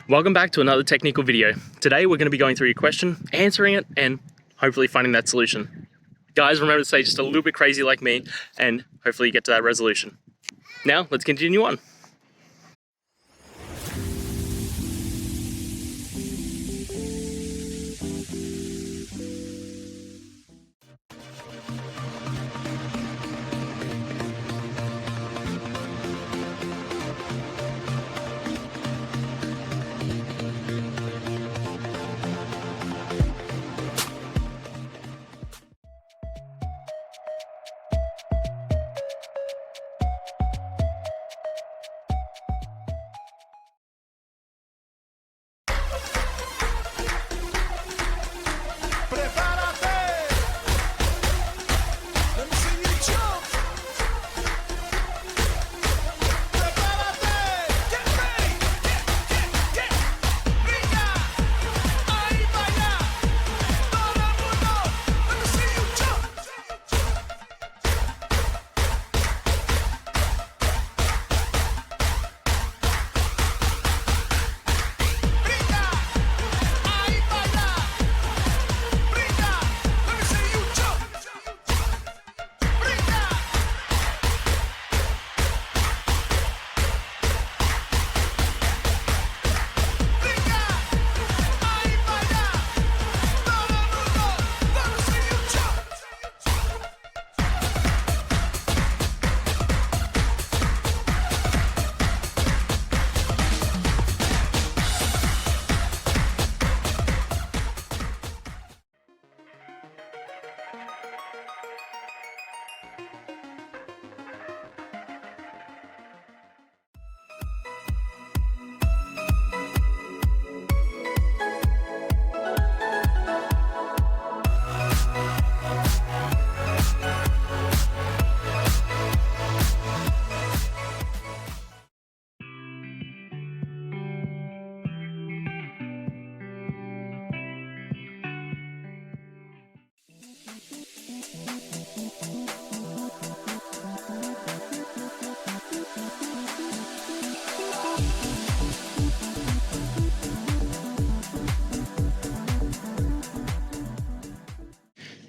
Welcome back to another technical video. Today we're going to be going through your question, answering it, and hopefully finding that solution. Guys, remember to stay just a little bit crazy like me, and hopefully you get to that resolution. Now, let's continue on.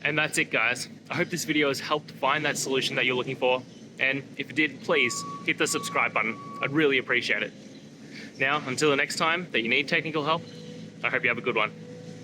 And that's it, guys. I hope this video has helped find that solution that you're looking for. And if it did, please hit the subscribe button. I'd really appreciate it. Now, until the next time that you need technical help, I hope you have a good one.